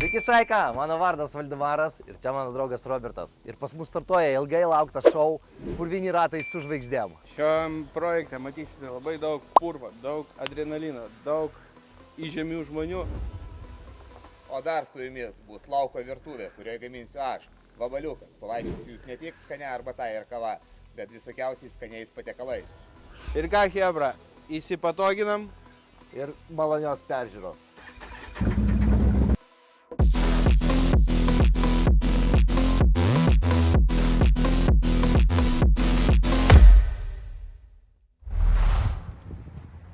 Sveiki Šaika, mano vardas Valdemaras ir čia mano draugas Robertas. Ir pas mus startuoja ilgai lauktas šou Purvini ratai su žvaigždėm. Šiam projekte matysite labai daug purvo, daug adrenalino, daug įžemių žmonių. O dar su jumis bus lauko virtuvė, kurioje gaminsiu aš, vabaliukas, palaikysiu jūs ne tik skania arbata ir kava, bet visokiausiais skaniais patiekalais. Ir ką, chebra, įsipatoginam? Ir malonios peržiūros.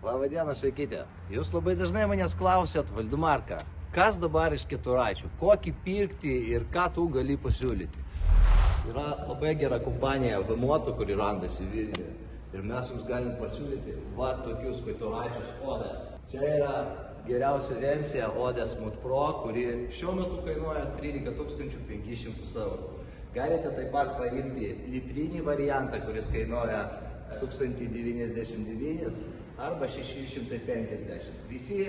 Labadiena, Šaikytė. Jūs labai dažnai manęs klausėt, Valdemarka, kas dabar iš keturračių, kokį pirkti ir ką tu gali pasiūlyti. Yra labai gera kompanija Vmoto, kuri randasi Vilniuje. Ir mes jums galim pasiūlyti va tokius keturračius Odes. Čia yra geriausia versija Odes Mod Pro, kuri šiuo metu kainuoja 13 500 eurų. Galite taip pat paimti litrinį variantą, kuris kainuoja 1099 arba 650. Visi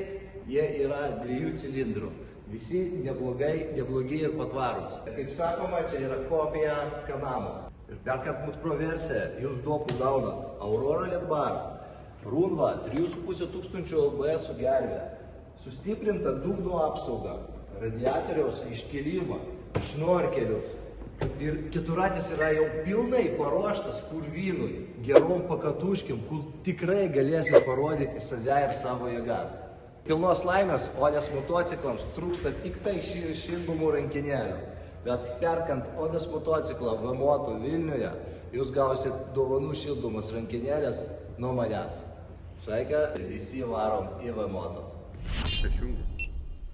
jie yra 2 cilindrų. Visi neblogi ir patvarūs. Kaip sakoma, čia yra kopija Kanamo. Ir perkant Mod Pro versiją, jūs dopų gaunat Aurora LED bar, Runva 3500 LBS gervę, sustiprintą dugno apsaugą, radiatoriaus iškėlimą, šnorkelius. Ir keturratis yra jau pilnai paruoštas purvynui, gerom pakatuškim, kur tikrai galėsit parodyti save ir savo jėgas. Pilnos laimės Odes motociklams trūksta tik tai šildomų rankinėlių. Bet perkant Odes motociklą Vmoto Vilniuje, jūs gausit dovanų šildomas rankinėlės nuo manęs. Šaika, visi varom į Vmoto.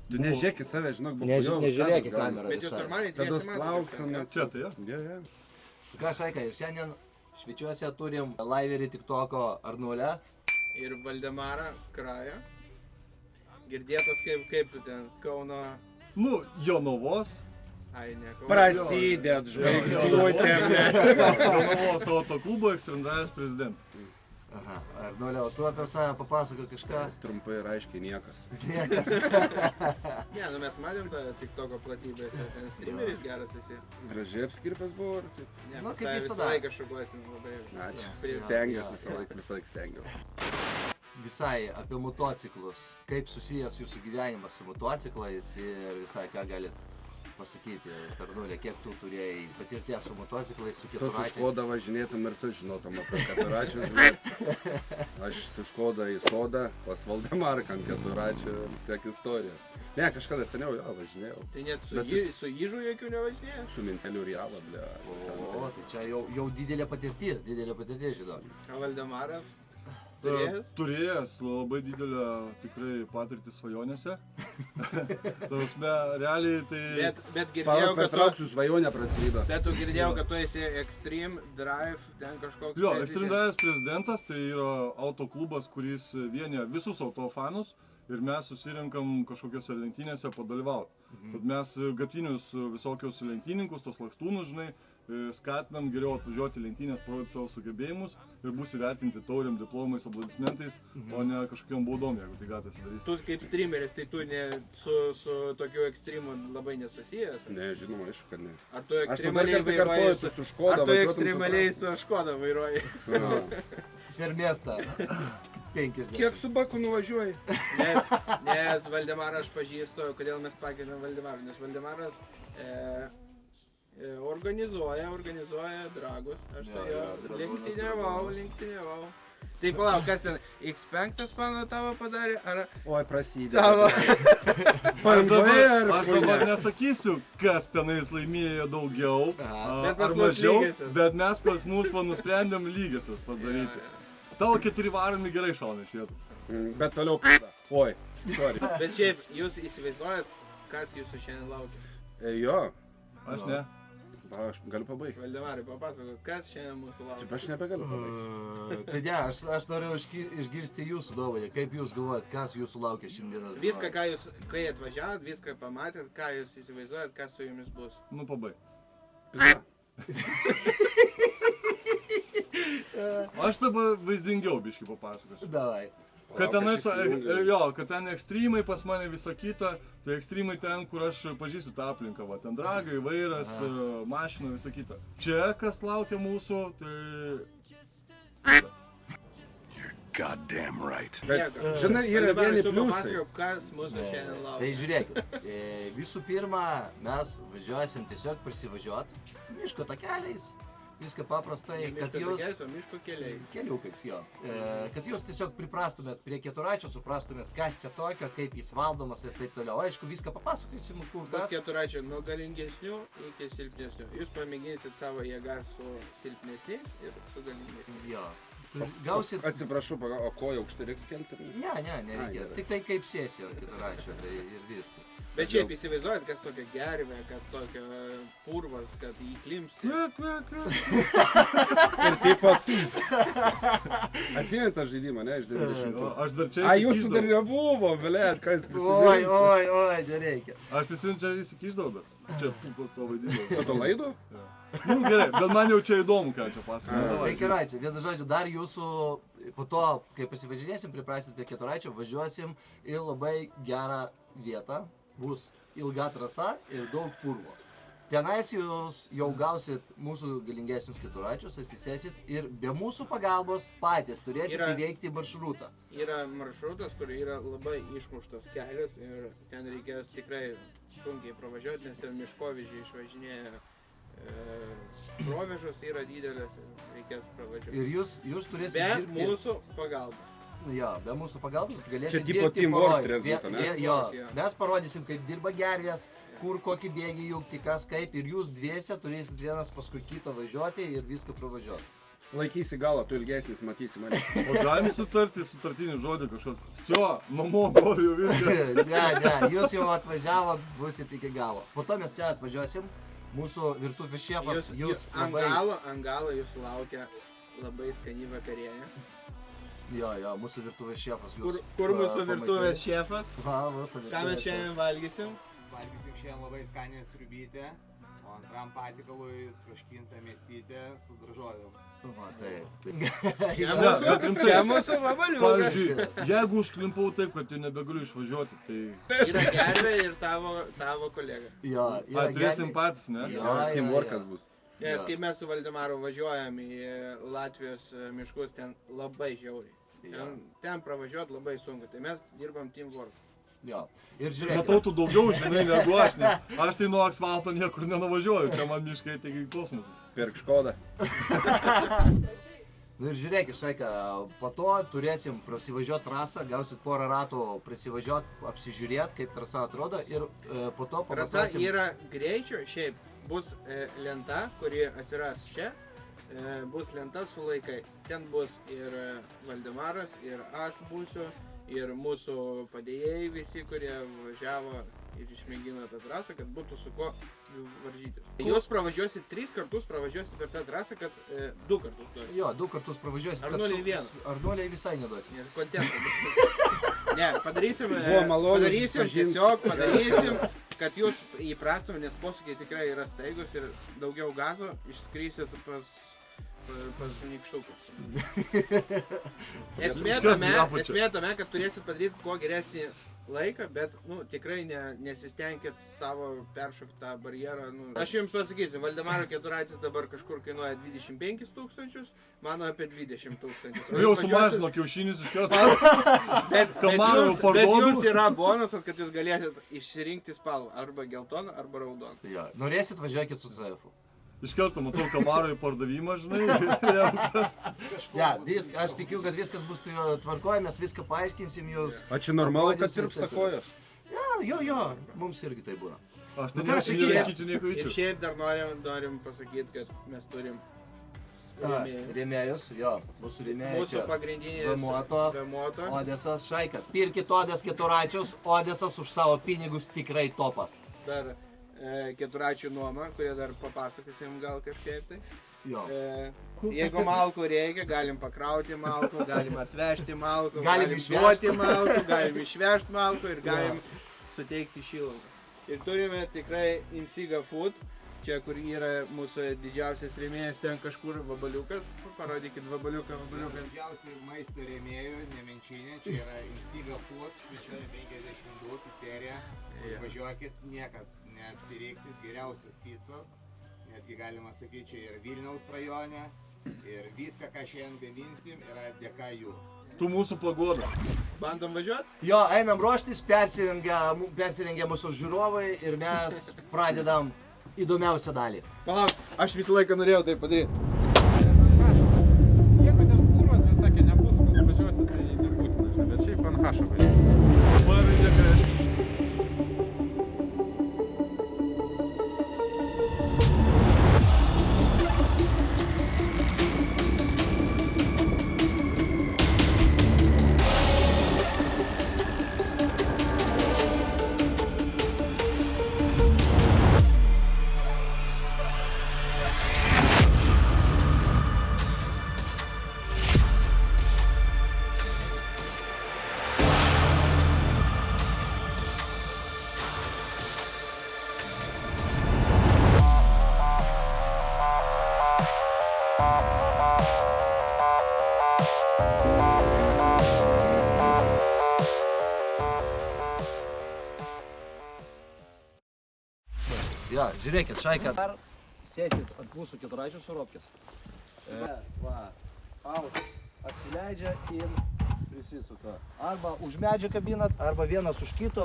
Tu nežiūrėk į save, žinok, Nežiūrėk į kamerą Bet jūs visai. normaliai Tada tiesiai plaukstam, matote. čia tai, jo. Ką, Šaika, ir šiandien Švičiuose turim laiverį TikToko Arnulę. Ir Valdemarą Krają. Girdėtas kaip tu ten, Kauno... Nu, Jonavos. Ai, ne, Kauno... Prasidėt žvaigždutėm. Jonavos autoklubo ekstremalinis prezidentas. Aha, Arnulė, o tu apie save papasako kažką? Trumpai ir aiškiai niekas. Niekas. Ne, nu mes matėm tą TikToko platybėse, ten streameris geras esi. Gražiai apskirpęs buvo ir taip. Ne, Nu, mes kaip tą visą visada. laiką šukuosim labai. Ačiū. Prie- Stengiuosi visą laiką stengiuosi. Visai apie motociklus. Kaip susijęs jūsų gyvenimas su motociklais ir visai ką galit pasakyti, Arnulė, kiek tu turėjai patirties su motociklais, su Tu su keturračiais? Škoda važinėtum ir tu žinotum apie keturračius, bet aš su Škoda į sodą, pas Valdemarą ant keturračių, tiek istorijos. Ne, kažkada seniau jo važinėjau. Tai net Bet su Įžu jokių nevažinėjo. Su Minceliu ir Java, ble. O, tai čia jau didelė patirtis, žinok. O Valdemaras turėjęs? Turėjęs labai didelę tikrai patirtį svajonėse. Tausme, realiai tai... Bet girdėjau, Palauk, kad tu... Petrauksiu svajonę praskrydo. Bet tu girdėjau, kad tu esi Extreme Drive, ten kažkoks... Jo, ekstremalinis prezidentas tai yra autoklubas, kuris vienyje visus autofanus ir mes susirinkam kažkokiose lenktynėse padalyvauti. Tad mes gatvinius visokius lenktyninkus, tos lakstūnus, žinai, skatinam geriau atvažiuoti lenktynės, parodyti savo sugebėjimus ir bus įvertinti tauriam, diplomais, aplodismentais, o ne kažkokiam baudom, jeigu tai gatvėse darys. Tu kaip streameris, tai tu ne, su tokiu ekstremu labai nesusijęs? Ne, žinoma, aišku, kad ne. Ar tu Aš dabar ekstremaliai kartą vairuoji kartuoju su Škoda, Ar tu važiuotum ekstremaliai su Škoda vairuoji? Per miestą. 50. Kiek su baku nuvažiuoji? Nes Valdemarą aš pažįstu, kodėl mes pakėlėm Valdemarą, nes Valdemaras organizuoja dragus. Aš su juo lenktyniavau. Tai palauk, kas ten X5 mano tavo padarė, ar... Oi, prasidė. Tavo. Aš dabar nesakysiu, kas tenais laimėjo daugiau Bet pas ar mus mažiau, lygiosios. bet mes pas mus nusprendėm lygiasias padaryti. Tavo 4 varomi gerai šauna iš vietos. Bet toliau p***a. Oi, sorry. Bet šiaip, jūs įsivaizduojat, kas jūsų šiandien laukia? Jo, Aš ne. aš galiu pabaigti. Valdemarai, papasakok, kas šiandien mūsų laukia? Čia aš nebegaliu pabaigti. Tai ne, aš noriu išgirsti jūsų nuomonę. Kaip jūs galvojat, kas jūsų laukia šiandienos? Viską, ką jūs, kai atvažiavot, viską pamatėt, ką jūs įsivaizduojat, kas su jumis bus. Nu, pabaig. Pizda. Aš dabar vaizdingiau biškį papasakosiu. Davai. Kad tenais, įsijungiu. jo, kad ten ekstremai pas mane visa kita, tai ekstremai ten, kur aš pažįstu tą aplinką, va, ten dragai, vairas, mašina, visa kita. Čia, kas laukia mūsų, tai... Goddamn right. Bet, Nieko. žinai, yra Dabar vieni tu pliusai. papasakok, kas mūsų šiandien laukia. Tai žiūrėkit, visų pirma, mes važiuosim tiesiog prisivažiuoti miško takeliais, viską paprastai, kad jūs... Miško keliais. Keliukais, jo. Kad jūs tiesiog priprastumėt prie keturračio, suprastumėt, kas čia tokio, kaip jis valdomas ir taip toliau. Aišku, viską papasakosim, kur Tas kas. keturračio nuo galingesnių iki silpnesnių. Jūs pamėginsit savo jėgas su silpnesniais ir su galingesniais. Jo. Gausit... Atsiprašau, o koją aukštai reiks kelti? Ne, nereikia. gerai. Tik tai kaip sėsi ant keturračio, tai ir viskas. Bet šiaip įsivaizduojat, kas tokio gervė, kas tokio purvas, kad jį klimsti. Ir taip pat. Atsimint tą žaidimą, ne, iš 90. Aš dar čia A, jūsų dar įsikišdavau. nebuvo, blėt, ką jūs prisiminsit. Oi, nereikia. Aš prisimenu, čia įsikišdavau dar. Čia to vaidinau. Su to laidu? Nu, gerai, bet man jau čia įdomu, ką čia pasakoju. Tai keturraičiai, vienu žodžiu, dar jūsų, po to, kai pasivažinėsim, priprasit prie keturraičio, važiuosim į labai gerą vietą. Bus ilga trasa ir daug purvo. Tenais jūs jau gausit mūsų galingesnius keturraičius, atsisėsit ir be mūsų pagalbos patys turėsit įveikti maršrutą. Yra maršrutas, kur yra labai išmuštas kelias ir ten reikės tikrai sunkiai pravažiuoti, nes ten miškovežiai išvažinėja. Provežos yra didelės ir reikės pravažiuoti. Ir jūs turėsit Be dirbti... mūsų pagalbos. Jo, be mūsų pagalbos galėsit Čia tipo dirbti teamwork poroj. turės būt, ne? Jo, Jo. mes parodysim, kaip dirba gervės, kur kokį bėgį jungti, kas kaip, ir jūs dviese turėsit vienas paskui kitą važiuoti ir viską pravažiuoti. Laikysi galą, tu ilgesnis, matysi mane. O galim sutarti sutartinį žodį kažkokį. Sio, namo noriu viskas. Ne, jūs jau atvažiavot, busit iki galo. Po to mes čia atvažiuosim, mūsų virtuvės šefas, jūs ant galo jūs laukia labai skani vakarienė. Jo, mūsų virtuvės šefas jūs... Kur mūsų virtuvės šefas? Va, mūsų Ką mes šiandien valgysim? Valgysim šiandien labai skanę sriubytę, o antram patikalui troškintą mėsytę su daržovėm. Va, taip. Čia mūsų vabaliukas. Pavyzdžiui, jeigu užklimpau taip, kad jau nebegaliu išvažiuoti, tai... Yra gervė ir tavo kolega. Jo, A, turėsim patys, ne? Jo. Teamworkas bus. Nes kai mes su Valdemaru važiuojam į Latvijos miškus, ten labai žiauriai. Ten pravažiuoti labai sunku, tai mes dirbam teamwork. Jo, ir žiūrėkit. Matau, tu daugiau žinai negu aš, nes aš tai nuo asfalto niekur nenuvažiuoju, čia man miškai taigi kosmosas. Pirk Škodą. Nu ir žiūrėkit, Šaika, po to turėsim prasivažiuoti trasą, gausit porą ratų prasivažiuoti, apsižiūrėti, kaip trasa atrodo ir po to Trasa pamatuosim. yra greičio, šiaip bus lenta, kuri atsiras čia, bus lenta su laikai. Ten bus ir Valdemaras, ir aš būsiu, ir mūsų padėjėjai visi, kurie važiavo ir išmėgino tą trasą, kad būtų su ko varžytis. Jūs pravažiuosit 3 kartus, pravažiuosit per tą trasą, kad 2 kartus duosit. Jo, 2 kartus pravažiuosit. Ar kad 0,1? Ar 0 visai neduosim. Ir kontentą bus. Ne, padarysim, Buvo malonu padarysim susipažint. tiesiog, padarysim, kad jūs įprastum, nes posūkiai tikrai yra staigus ir daugiau gazo išskrysit pas nykštukus. Esmė tame, kad turėsit padaryti kuo geresnį laiką, bet tikrai nesistengkit savo peršokti tą barjerą. Aš jums pasakysiu, Valdemaro keturraitis dabar kažkur kainuoja 25 000, mano apie 20 000. Jau sumažino kiaušinius iš karto. Bet jums yra bonusas, kad jūs galėsit išsirinkti spalvą, arba geltoną, arba raudoną. Jo, norėsit važiuokit su ZF-u. Iš karto matau kamarų į pardavimą, žinai. Ja, aš tikiu, kad viskas bus tvarkoje, mes viską paaiškinsim jūs. O čia normalu, kad tirpsta kojos? Jo, mums irgi tai būna. Aš tai Ir nesakyčiau, nieko Ir įčiau. šiaip dar norim pasakyti, kad mes turim Rėmėjus, jo, mūsų rėmėjai. mūsų pagrindinis Vemoto. Odesas, Šaika. Pirkit Odės keturraičius, Odesas už savo pinigus tikrai topas. Dar keturračių nuoma, kurie dar papasakosim gal kažkaip tai. Jo. Jeigu malkų reikia, galim pakrauti malkų, galim atvežti malkų, Galim duoti malkų, galim išvežti malkų ir galim suteikti šilumą. Ir turime tikrai Insiga Food čia kur yra mūsų didžiausias rėmėjas, ten kažkur Vabaliukas. Parodykit Vabaliuką. Didžiausių maisto rėmėjų, Nemenčinė, čia yra Insiga Food, čia 52 pizzerija. Važiuokit, niekad neapsireiksit, geriausios pizzos. Netgi galima sakyti, čia yra Vilniaus rajone. Ir viską, ką šiandien gaminsim, yra dėka jų. Tu mūsų pagoda. Bandom važiuoti? Jo, einam ruoštis, persirengia mūsų žiūrovai ir mes pradedam įdomiausią dalį. Palauk, aš visą laiką norėjau tai padaryti. Nieko dėl kūros, bet sakė, nebus, kol važiuosi, tai nebūtina čia, bet šiaip ant hašo važiuosi. Parodė, ką reiškia. Jo, žiūrėkit, šaika. Dar sėsit ant mūsų keturračių suropkės. Va, out, atsileidžia ir prisisuka. Arba už medžio kabinat, arba vienas už kito,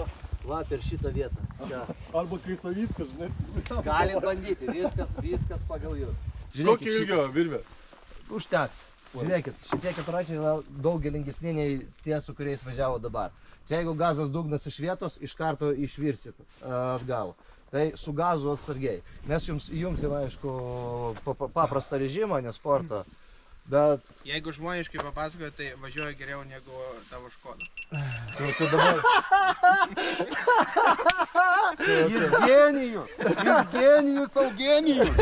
va, per šitą vietą. Čia. Arba kai savickas, žinai. Galit bandyti, viskas pagal jų. Kokį ilgio, Virvė? Užteks. Žiūrėkit, šitie keturračiai yra daug galingesni nei tie, su kuriais važiavo dabar. Čia jeigu gazas dugnas iš vietos, iš karto išvirsit atgal. Tai su gazu atsargiai. Mes jums įjungsim, aišku, paprastą režimą, ne sportą. Bet... Jeigu žmoniškai papasakoju, tai važiuoja geriau negu tavo Škoda. Tu dabar... Jis genijus, Eugenijus.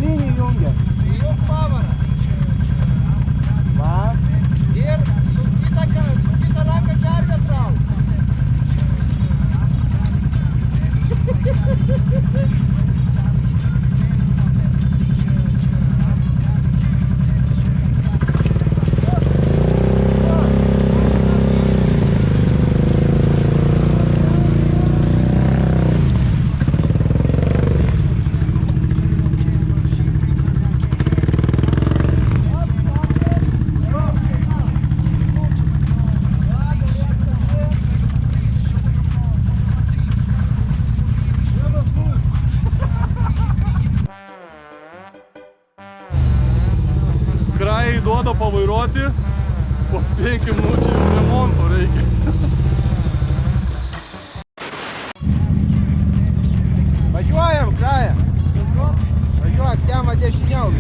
galinį jungia. Įjung pavarą. Va. Ir su kita ranka gervę trauk. Krajai duoda pavairuoti, po 5 minučių jau remonto reikia. Važiuojam, kraja. Važiuok, temą dešiniau.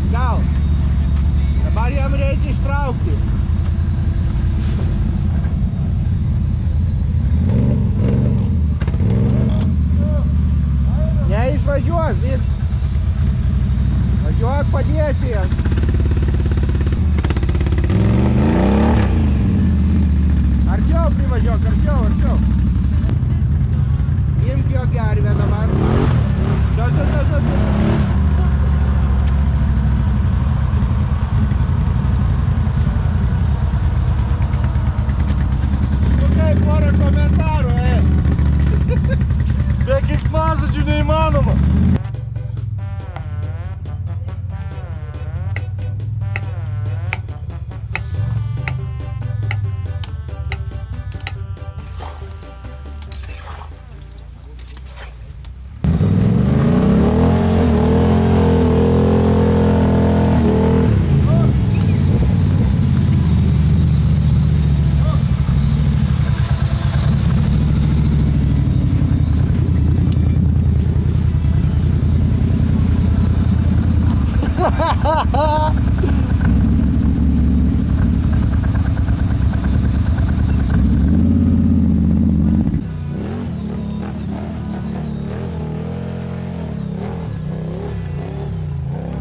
Atgal. Dabar jam reikia ištraukti. Neišvažiuos, vis. Važiuok, padėsi jam. Arčiau privažiuok, arčiau. Imk jo gervę dabar. Tas. Kaip porą komentarų, Be keiksmažodžių neįmanoma.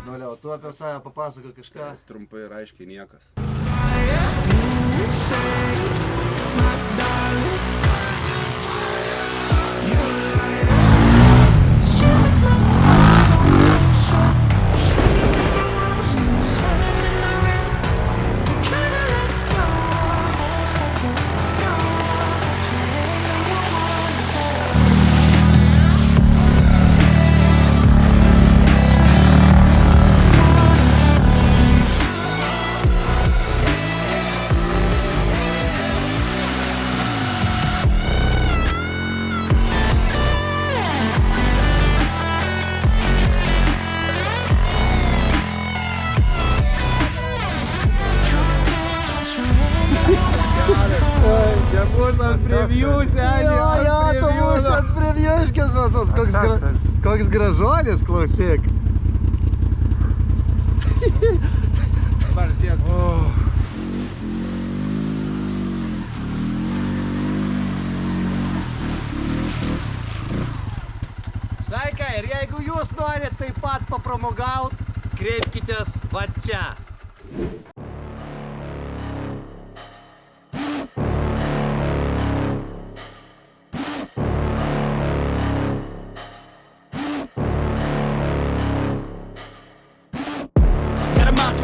Noliau, tu apie save papasako kažką. Trumpai ir aiškiai niekas. Bus ant preview, seniai. Jo, tu būsi ant previeškės visos. Koks gražuolis, klausyk. Dabar sėsk. Šaika, ir jeigu jūs norit taip pat papramogaut, kreipkitės va čia.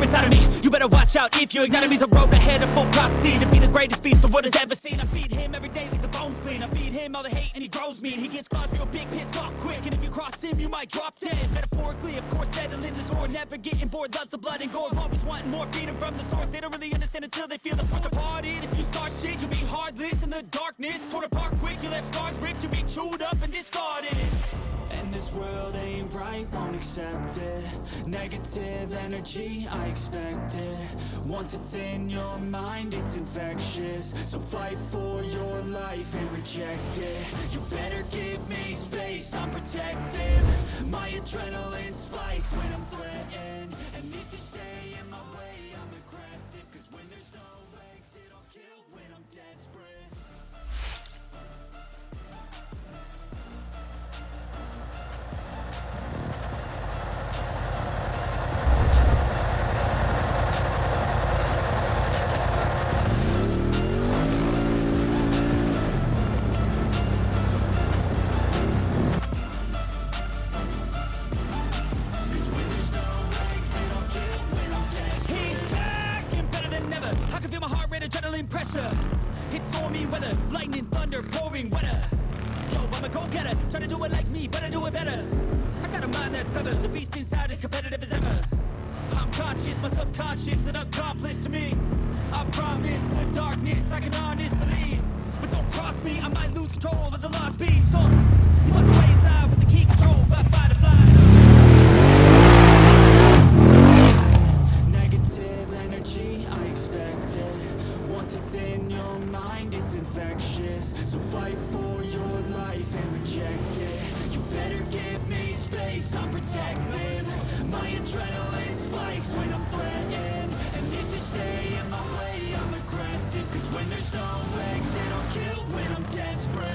Inside of me, you better watch out if you ignite me's a road ahead of full prophecy to be the greatest feast the world has ever seen. I feed him every day like the bones clean. I feed him all the hate and he grows mean. He gets claws real big, pissed off quick, and if you cross him, you might drop dead. Metaphorically, of course, settling the score, never getting bored, loves the blood and gore, always wanting more, feeding from the source. They don't really understand until they feel the force departed. If you start shit, you'll be heartless in the darkness, torn apart quick. You left scars ripped, you'll be chewed up and discarded. And this world ain't right, won't accept it. Negative energy, I expect it. Once it's in your mind, it's infectious. So fight for your life and reject it. You better give me space, I'm protective. My adrenaline spikes when I'm threatened. And if you stay in my way, I'm aggressive. 'Cause when killed when I'm desperate. He's back and better than ever. I can feel my heart rate, adrenaline pressure. It's stormy weather, lightning, thunder, pouring weather. Yo, I'm a go-getter, try to do it like me, but I do it better. I got a mind that's clever, the beast inside is competitive as ever. I'm conscious, my subconscious, an accomplice to me. I promise the darkness, I can honestly believe. But don't cross me, I might lose control of the lost beast. He's locked away inside with the key controlled by fight or flight. Negative energy, I expect it. Once it's in your mind, it's infectious. So fight for your life and reject it. You better give me space, I'm protective. My adrenaline spikes when I'm threatened. And if you stay in my way, I'm aggressive. Cause when there's no exit, I'll kill when I'm desperate.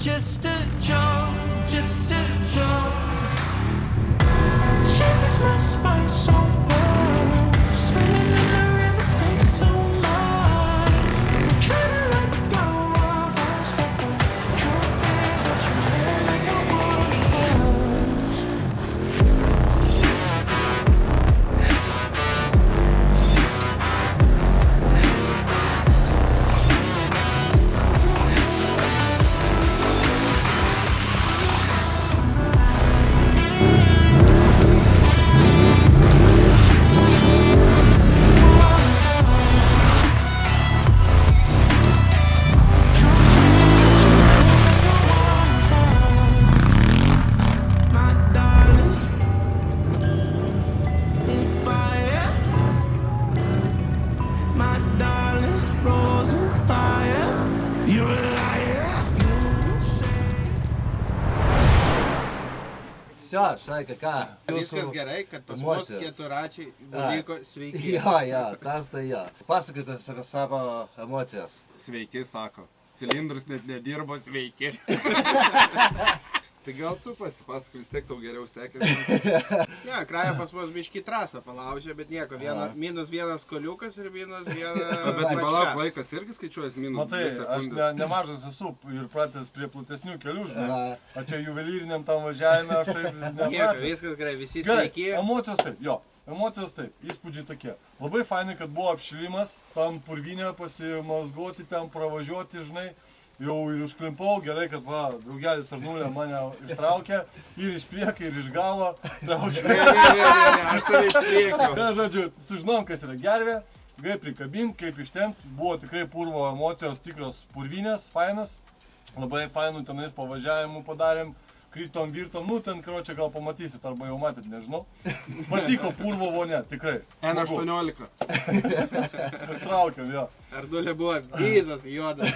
Just a joke, just a joke. Shivers my spine so bad. Swimming in the river stinks too much. Try to let go of us, but the truth is what you feel like you want. Все, Šaika, ką? Viskas gerai, kad pas mus emocijos. keturačiai nuvyko sveiki. Jo, tas tai jo. Pasakokite apie savo emocijas. Sveiki, sako. Cilindras net nedirbo, sveiki. Tai gal tu pasipasakok, vis tiek tau geriau sekėsi. Ne, Kraja pas mus biškį trasą palaužė, bet nieko, minus vienas koliukas ir minus vienas... Bet tai palauk, laikas irgi skaičiuojas minus Matai, 2 aš sekundės. nemažas esu ir pratęs prie platesnių kelių, žinai. O čia juvelyriniam tam važiavime aš taip Nieko, nepratęs. viskas gerai, visi Gerai, sveiki. emocijos taip, jo. Emocijos taip, įspūdžiai tokie. Labai fainai, kad buvo apšilimas, tam purvinė pasimazgoti, ten pravažiuoti, žinai. Jau ir užklimpau, gerai, kad va, draugelis Arnulė mane ištraukė ir iš priekio, ir iš galo. Ne, aš tave iš priekio. Tai, žodžiu, sužinom, kas yra gervė, kaip prikabinti, kaip ištemti. Buvo tikrai purvo emocijos, tikros purvinės, fainos. Labai fainų tenais pavažiavimų padarėm. Krytom, virtom, nu ten, karočią, gal pamatysit, arba jau matėt, nežinau. Patiko purvo vonė, tikrai. N18. Traukiam, jo. Arnulė buvo vyzas juodas.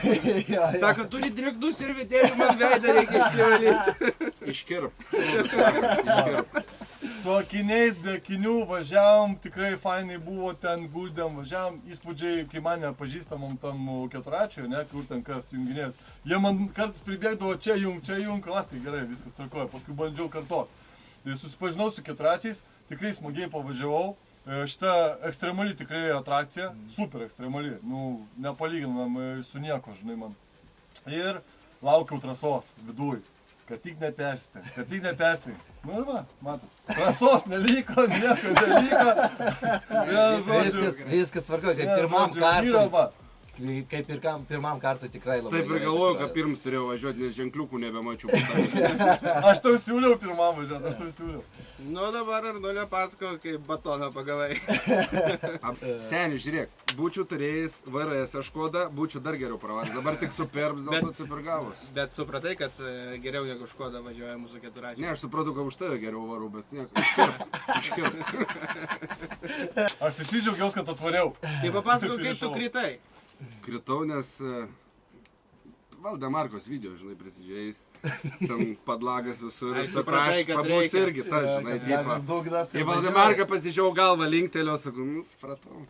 Sako, turi drėgnus ir vidėlių, man veidą reikia išsivalyti. Iškirp. Su akiniais, be akinių važiavom, tikrai fainai buvo, ten guldėm, važiavom, įspūdžiai, kai mane pažįstamam tam keturačiui, ne, kur ten kas junginės. Jie man kartais pribėgdavo čia jung, tai gerai, viskas tvarkoja, paskui bandžiau kartot. Susipažinau su keturačiais, tikrai smagiai pavažiavau. Šita ekstremali tikrai atrakcija, super ekstremali, nu, nepalyginam su nieko, žinai man. Ir laukiau trasos viduj. kad tik nepersting. Nu ir va, matot. Trasos neliko, nieko neliko. Viskas tvarkoja, kaip pirmam kartui tikrai labai Taip ir galvoju, kad pirms turėjau važiuoti, nes ženkliukų nebemačiau. Aš tau siūliau pirmam važiuoti, Nu dabar Arnulė pasako, kaip batoną pagavai. Seni, žiūrėk, būčiau turėjęs VRS Škodą, būčiau dar geriau pravaręs. Dabar tik Superbs, dėl to taip ir gavos. Bet supratai, kad geriau negu Škoda važiuoja mūsų keturračiai. Ne, aš supratau, kad už tave geriau varau, bet nieko. Iškirp. Aš tai džiaugiausi, kad atvariau. Tai papasakok, kaip tu kritai. Kritau, nes Valdemarkos video, žinai, prisižiūrėjęs. Ten padlagas visur. Ai, supratai, kad pabūs reikia. irgi, ta, žinai, dypa. dugnas Į Valdemarką pasižiūrėjau galvą, linktelėjau, sakau, supratau.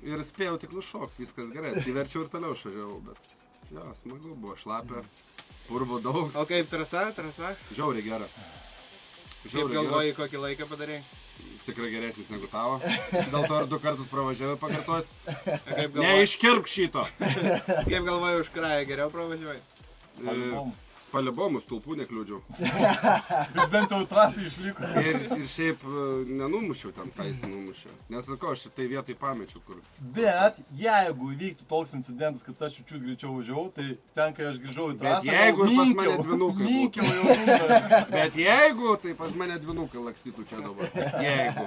Ir spėjau tik nušokti, viskas gerai. Atsiverčiau ir toliau švažiavau, bet jo, smagu buvo, šlapia, purvo daug. O kaip trasa? Žiauriai gera. Kaip galvoji, kokį laiką padarai? Tikrai geresnis negu tavo. Dėl to ir 2 kartus pravažiavai pakartoti. Kaip galvoji, Neiškirpk šito. kaip galvoji už krają geriau pravažiuoji? Palibomus stulpų nekliūdžiau. Bet bent jau trasai išliko. Ir šiaip nenumušiau ten, ką jis numušė. Nes sakau, aš tai vietai pamečiau kur. Bet jeigu įvyktų toks incidentas, kad aš čiut greičiau važiavau, tai ten, kai aš grįžau į trasą, jeigu pas mane dvinukai minkiau jau. Bet jeigu, tai pas mane dvinukai lakstytų čia dabar. Jeigu.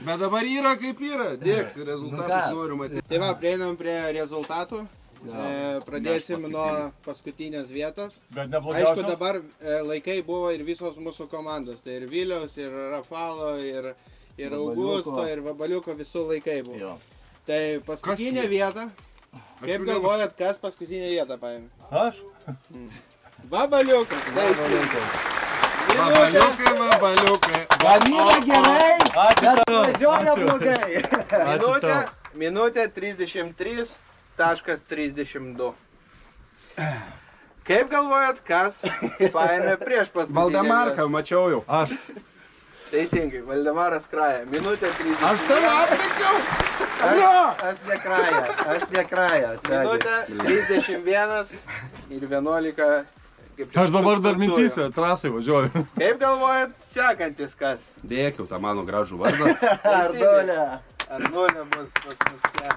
Bet dabar yra kaip yra. Dėk, rezultatus noriu matyti. Tai va, prieinam prie rezultatų. Pradėsim nuo paskutinės vietos. Bet Aišku, neblogiausios. dabar laikai buvo ir visos mūsų komandos. Tai ir Viliaus, ir Rafalo, ir Augusto, ir Vabaliuko visų laikai buvo. Tai paskutinė vieta. Kaip galvojat, kas paskutinę vietą paėmė? Aš? Vabaliukas. Vabaliukai. Gamina gerai, Ačiū. važiuoja blogai. Minutė 33.32. Kaip galvojat, kas paėmė prieš paskutinę Valdemarką, mačiau jau. Aš. Teisingai, Valdemaras Kraja. Minutė 30. Aš tave atlikiau. Aš nekraja. Minutė 31 ir 11. Aš dabar dar mintyse, trasai važiuoju. Kaip galvojat, sekantis kas? Dėkiau tą mano gražų vardą. Arnulė bus pas mus čia.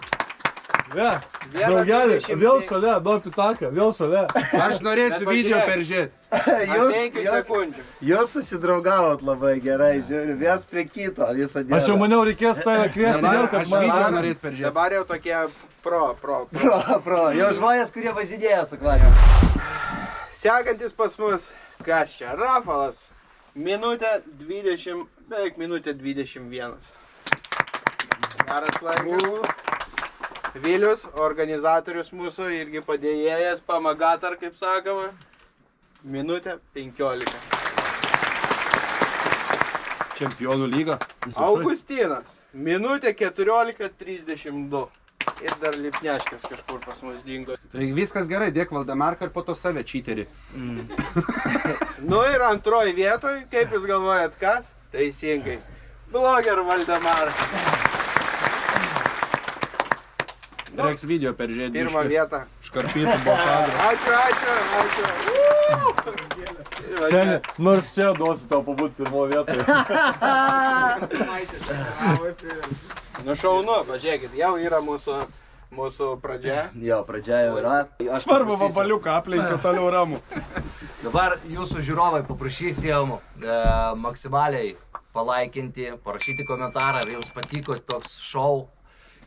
Ne, draugelį, vėl šalia, duo pitaką, vėl šalia. Aš norėsiu Bet video pažiūrėk. peržiūrėti. 5 sekundžių. Jūs susidraugavot labai gerai, žiūriu, vienas prie kito visą dieną. Aš jau maniau reikės tave kviesti, Dabar vėl, kad aš video man... norėsiu peržiūrėti. Dabar jau tokie pro. Jau žmonės, kurie važinėja su kladžiu. Sekantis pas mus, kas čia? Rafalas. Minutė 20, beveik minutė 21. Geras laikas. Vilius, organizatorius mūsų, irgi padėjėjas, pamagatar, kaip sakoma. Minutė 15. Čempionų lyga. Augustinas. Minutė 14.32. Ir dar Lipneškas kažkur pas mus dingo. Tai viskas gerai, dėk Valdemarką ir po to save čyterį. Nu ir antroji vietoj, kaip jūs galvojat, kas? Teisingai. Bloger Valdemarą. Reiks video peržiūrėti. Pirmą vietą. Škarpytų buvo kadrą. Ačiū. Seni, nors čia duosi tau pabūti pirmo vietoje. Nu šaunu, pažiūrėkit, jau yra mūsų pradžia. Jo, pradžia jau yra. Svarbu Vabaliuką aplenkiu toliau ramų. Dabar jūsų žiūrovai paprašysim maksimaliai palaikinti, parašyti komentarą, ar jums patiko toks šou.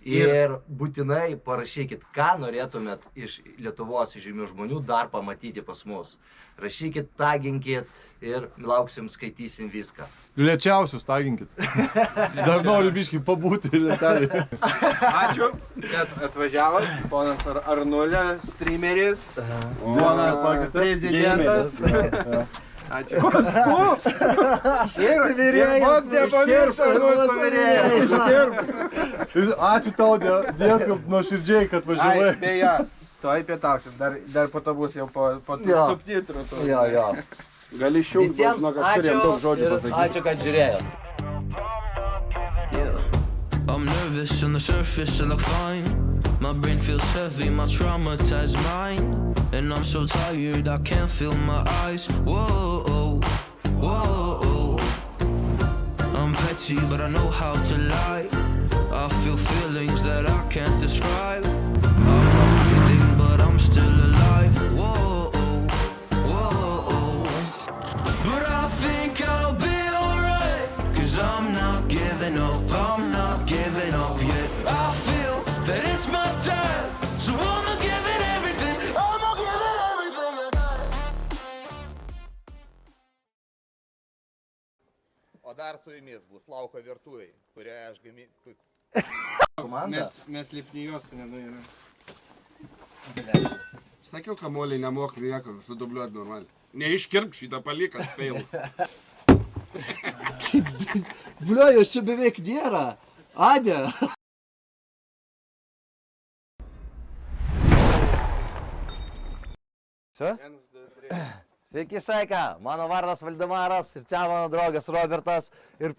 Ir būtinai parašykit, ką norėtumėt iš Lietuvos žymių žmonių dar pamatyti pas mus. Rašykit, taginkit ir lauksim, skaitysim viską. Lėčiausius taginkit. Dar noriu biškį pabūti lėtelį. Ačiū, kad atvažiavot. Ponas Arnulė, streameris. Ponas prezidentas. Ačiū. Kas tu? Ir vos nepamiršo mūsų virėjai. Ačiū tau, dėkui nuoširdžiai, kad važiavai. Ai, beje, tuoj pietausim. Dar po to bus jau po subtitrų. Jo. Gali šiaip, Visiems žinok, aš turėjom daug žodžių ir pasakyti. ačiū, kad žiūrėjot. Yeah, I'm nervous on the surface, I look fine. My brain feels heavy, my traumatized mind. And I'm so tired, I can't feel my eyes. Whoa, whoa. I'm petty, but I know how to lie. I feel feelings that I can't describe. I'm not breathing, but I'm still alive. Whoa, whoa. But I think I'll be alright. 'Cause I'm not giving up, I'm not giving up yet. I feel that it's my time, so I'ma give it everything. I'ma give it everything I got. O dar su jumis bus lauko virtuvėj, kurią aš gaminu. Komanda. Mes lipnių juostų nenuėjome. Sakiau, kamoliai nemok nieko, sudubliuot normaliai. Neiškirp šitą palikas, fails. Blia, jos čia beveik nėra. Adė. Sveiki, Šaika. Mano vardas Valdemaras ir čia mano draugas Robertas. Ir